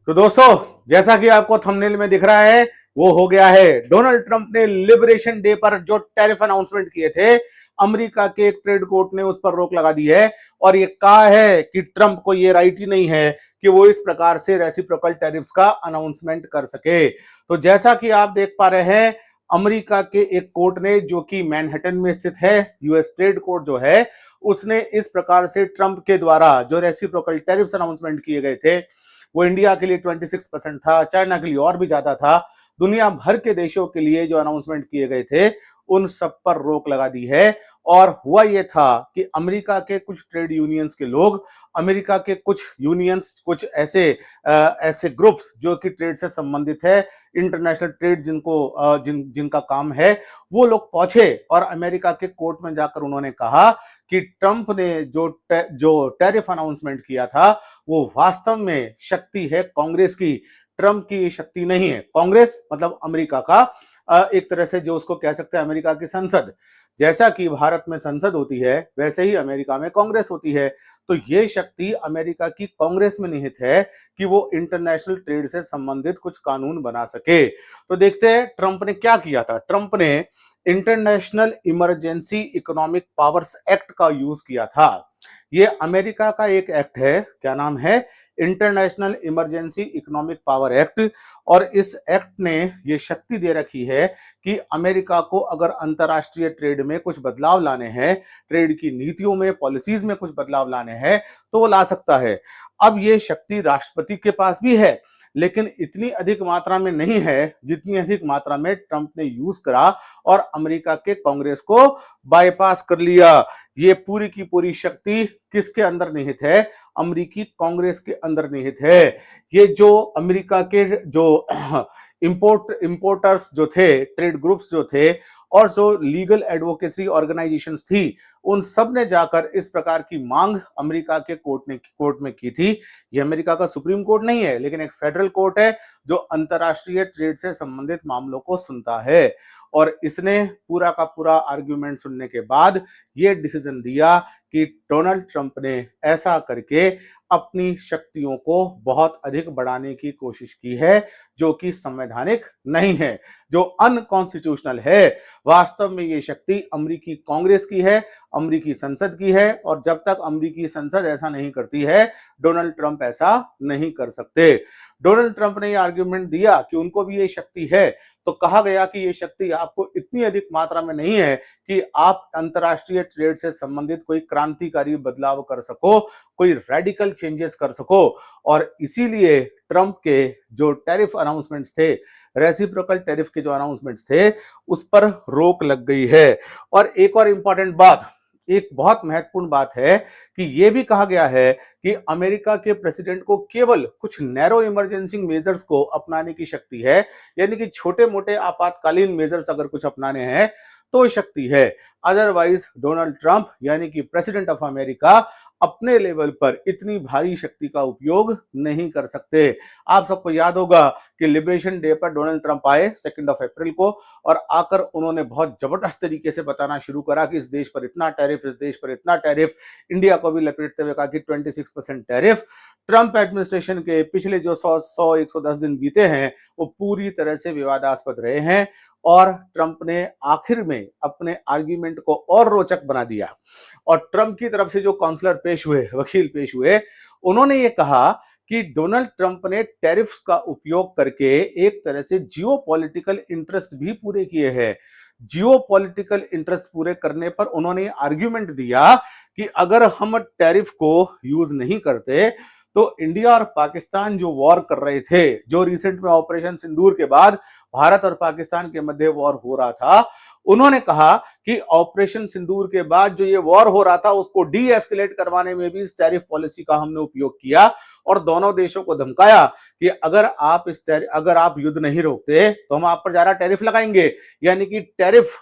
तो दोस्तों, जैसा कि आपको थंबनेल में दिख रहा है, वो हो गया है। डोनाल्ड ट्रंप ने लिबरेशन डे पर जो टैरिफ अनाउंसमेंट किए थे, अमेरिका के एक ट्रेड कोर्ट ने उस पर रोक लगा दी है और ये कहा है कि ट्रंप को ये राइट ही नहीं है कि वो इस प्रकार से रेसिप्रोकल टैरिफ्स का अनाउंसमेंट कर सके। तो जैसा कि आप देख पा रहे हैं, अमेरिका के एक कोर्ट ने, जो कि मैनहट्टन में स्थित है, यूएस ट्रेड कोर्ट जो है, उसने इस प्रकार से ट्रंप के द्वारा जो रेसिप्रोकल टैरिफ्स अनाउंसमेंट किए गए थे, वो इंडिया के लिए 26% था, चाइना के लिए और भी ज्यादा था, दुनिया भर के देशों के लिए जो अनाउंसमेंट किए गए थे, उन सब पर रोक लगा दी है। और हुआ यह था कि अमेरिका के कुछ ट्रेड यूनियंस के लोग, अमेरिका के कुछ यूनियंस, कुछ ऐसे ग्रुप्स जो कि ट्रेड से संबंधित है, इंटरनेशनल ट्रेड जिनका काम है, वो लोग पहुंचे और अमेरिका के कोर्ट में जाकर उन्होंने कहा कि ट्रंप ने जो टैरिफ अनाउंसमेंट किया था, वो वास्तव में शक्ति है कांग्रेस की, ट्रंप की ये शक्ति नहीं है। कांग्रेस मतलब अमेरिका का एक तरह से जो उसको कह सकते हैं अमेरिका की संसद। जैसा कि भारत में संसद होती है, वैसे ही अमेरिका में कांग्रेस होती है। तो ये शक्ति अमेरिका की कांग्रेस में निहित है कि वो इंटरनेशनल ट्रेड से संबंधित कुछ कानून बना सके। तो देखते हैं ट्रंप ने क्या किया था। ट्रंप ने international emergency economic powers act का यूज किया था। ये अमेरिका का एक एक्ट है, क्या नाम है, international emergency economic power act. और इस एक्ट ने ये शक्ति दे रखी है कि अमेरिका को अगर अंतर्राष्ट्रीय ट्रेड में कुछ बदलाव लाने हैं, ट्रेड की नीतियों में, पॉलिसीज में कुछ बदलाव लाने हैं, तो वो ला सकता है। अब ये शक्ति राष्ट्रपति के पास भी है, लेकिन इतनी अधिक मात्रा में नहीं है जितनी अधिक मात्रा में ट्रंप ने यूज करा और अमेरिका के कांग्रेस को बाईपास कर लिया। ये पूरी की पूरी शक्ति किसके अंदर निहित है? अमेरिकी कांग्रेस के अंदर निहित है। ये जो अमेरिका के जो इंपोर्टर्स जो थे, ट्रेड ग्रुप्स जो थे, और जो लीगल एडवोकेसी ऑर्गेनाइजेशंस थी, उन सब ने जाकर इस प्रकार की मांग अमेरिका के कोर्ट में की थी। ये अमेरिका का सुप्रीम कोर्ट नहीं है, लेकिन एक फेडरल कोर्ट है जो अंतरराष्ट्रीय ट्रेड से संबंधित मामलों को सुनता है। और इसने पूरा का पूरा आर्ग्यूमेंट सुनने के बाद ये डिसीजन दिया कि डोनाल्ड ट्रंप ने ऐसा करके अपनी शक्तियों को बहुत अधिक बढ़ाने की कोशिश की है, जो कि संवैधानिक नहीं है, जो अनकॉन्स्टिट्यूशनल है। वास्तव में ये शक्ति अमेरिकी कांग्रेस की है, अमेरिकी संसद की है, और जब तक अमेरिकी संसद ऐसा नहीं करती है, डोनाल्ड ट्रंप ऐसा नहीं कर सकते। डोनाल्ड ट्रंप ने यह आर्ग्यूमेंट दिया कि उनको भी ये शक्ति है, तो कहा गया कि ये शक्ति आपको इतनी अधिक मात्रा में नहीं है कि आप अंतरराष्ट्रीय ट्रेड से संबंधित कोई क्रांतिकारी बदलाव कर सको, कोई रेडिकल चेंजेस कर सको। और इसीलिए ट्रंप के जो टैरिफ अनाउंसमेंट्स थे, रेसिप्रोकल टैरिफ के जो अनाउंसमेंट्स थे, उस पर रोक लग गई है। और एक और इंपॉर्टेंट बात, एक बहुत महत्वपूर्ण बात है कि यह भी कहा गया है कि अमेरिका के प्रेसिडेंट को केवल कुछ नैरो इमरजेंसी मेजर्स को अपनाने की शक्ति है, यानी कि छोटे मोटे आपातकालीन मेजर्स अगर कुछ अपनाने हैं तो शक्ति है। अदरवाइज डोनाल्ड ट्रंप यानी कि प्रेसिडेंट ऑफ अमेरिका अपने लेवल पर इतनी भारी शक्ति का उपयोग नहीं कर सकते। आप सबको याद होगा कि लिबरेशन डे पर डोनाल्ड ट्रंप आए 2 अप्रैल को, और आकर उन्होंने बहुत जबरदस्त तरीके से बताना शुरू करा कि इस देश पर इतना टैरिफ, इस देश पर इतना टैरिफ, इंडिया को भी लपेटते हुए कहा कि 26% टैरिफ। ट्रंप एडमिनिस्ट्रेशन के पिछले जो 110 दिन बीते हैं, वो पूरी तरह से विवादास्पद रहे हैं, और ट्रंप ने आखिर में अपने आर्ग्यूमेंट को और रोचक बना दिया। और ट्रंप की तरफ से जो काउंसलर पेश हुए, वकील पेश हुए, उन्होंने ये कहा कि डोनाल्ड ट्रंप ने टैरिफ्स का उपयोग करके एक तरह से जियोपॉलिटिकल इंटरेस्ट भी पूरे किए हैं। जियोपॉलिटिकल इंटरेस्ट पूरे करने पर उन्होंने आर्ग्यूमेंट दिया कि अगर हम टैरिफ को यूज नहीं करते तो इंडिया और पाकिस्तान जो वॉर कर रहे थे, जो रिसेंट में ऑपरेशन सिंदूर के बाद भारत और पाकिस्तान के मध्य वॉर हो रहा था, उन्होंने कहा कि ऑपरेशन सिंदूर के बाद जो ये वॉर हो रहा था, उसको डी एस्केलेट करवाने में भी इस टैरिफ पॉलिसी का हमने उपयोग किया, और दोनों देशों को धमकाया कि अगर आप युद्ध नहीं रोकते तो हम आप पर ज्यादा टैरिफ लगाएंगे। यानी कि टैरिफ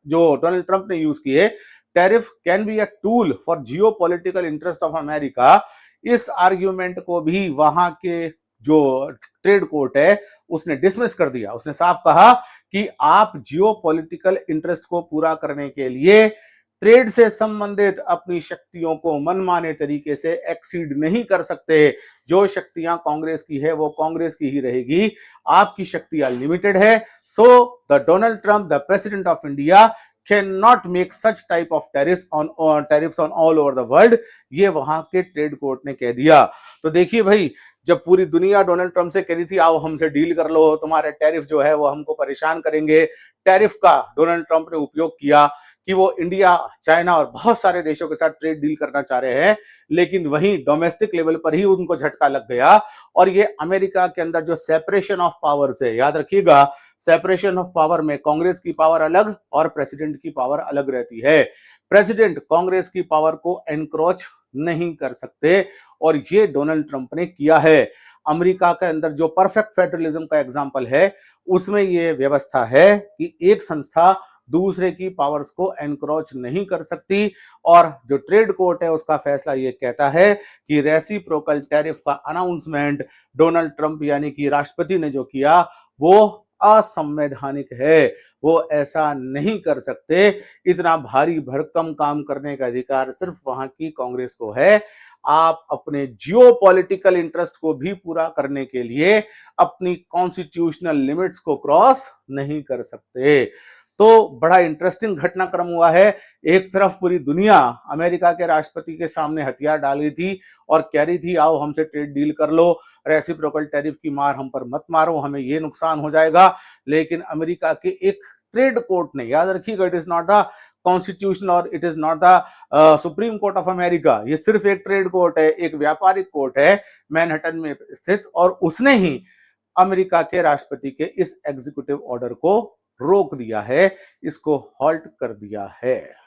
जो डोनाल्ड ट्रंप ने यूज किए, tariff can be a tool for Jio political interest of America. इस आर्ग्यूमेंट को भी वहां के जो ट्रेड कोर्ट है उसने डिसमिस कर दिया। उसने साफ कहा कि आप जियो पॉलिटिकल इंटरेस्ट को पूरा करने के लिए ट्रेड से संबंधित अपनी शक्तियों को मनमाने तरीके से एक्सीड नहीं कर सकते। जो शक्तियां कांग्रेस की है वो कांग्रेस की ही रहेगी, आपकी शक्तियां लिमिटेड है। So the Donald Trump, the president of India, can not make such type of tariffs on all over the world. ये वहां के ट्रेड कोर्ट ने कह दिया। तो देखिए भाई, जब पूरी दुनिया डोनाल्ड ट्रंप से कह रही थी आओ हमसे डील कर लो, तुम्हारे टैरिफ जो है वो हमको परेशान करेंगे, टैरिफ का डोनाल्ड ट्रंप ने उपयोग किया कि वो इंडिया, चाइना और बहुत सारे देशों के साथ ट्रेड डील करना चाह रहे हैं, लेकिन वहीं डोमेस्टिक लेवल पर ही उनको झटका लग गया। और ये अमेरिका के अंदर जो सेपरेशन ऑफ पावर्स है, याद रखिएगा, सेपरेशन ऑफ पावर में कांग्रेस की पावर अलग और प्रेसिडेंट की पावर अलग रहती है। प्रेसिडेंट कांग्रेस की पावर को एनक्रोच नहीं कर सकते, और ये डोनाल्ड ट्रंप ने किया है। अमेरिका के अंदर जो परफेक्ट फेडरलिज्म का एग्जांपल है, उसमें ये व्यवस्था है कि एक संस्था दूसरे की पावर्स को एनक्रोच नहीं कर सकती। और जो ट्रेड कोर्ट है उसका फैसला ये कहता है कि रेसिप्रोकल टैरिफ का अनाउंसमेंट डोनाल्ड ट्रंप यानी कि राष्ट्रपति ने जो किया वो असंवैधानिक है, वो ऐसा नहीं कर सकते। इतना भारी भरकम काम करने का अधिकार सिर्फ वहां की कांग्रेस को है। आप अपने जियोपॉलिटिकल इंटरेस्ट को भी पूरा करने के लिए अपनी कॉन्स्टिट्यूशनल लिमिट्स को क्रॉस नहीं कर सकते। तो बड़ा इंटरेस्टिंग घटनाक्रम हुआ है। एक तरफ पूरी दुनिया अमेरिका के राष्ट्रपति के सामने हथियार डाल रही थी और कह रही थी आओ हमसे ट्रेड डील कर लो, रेसिप्रोकल टैरिफ की मार हम पर मत मारो, हमें ये नुकसान हो जाएगा। लेकिन अमेरिका के एक ट्रेड कोर्ट ने, याद रखिएगा, it is not the constitution और it is not the Supreme Court of America, ये सिर्फ एक ट्रेड कोर्ट है, एक व्यापारिक कोर्ट है मैनहट्टन में स्थित, और उसने ही अमेरिका के राष्ट्रपति के इस एग्जीक्यूटिव ऑर्डर को रोक दिया है, इसको हॉल्ट कर दिया है।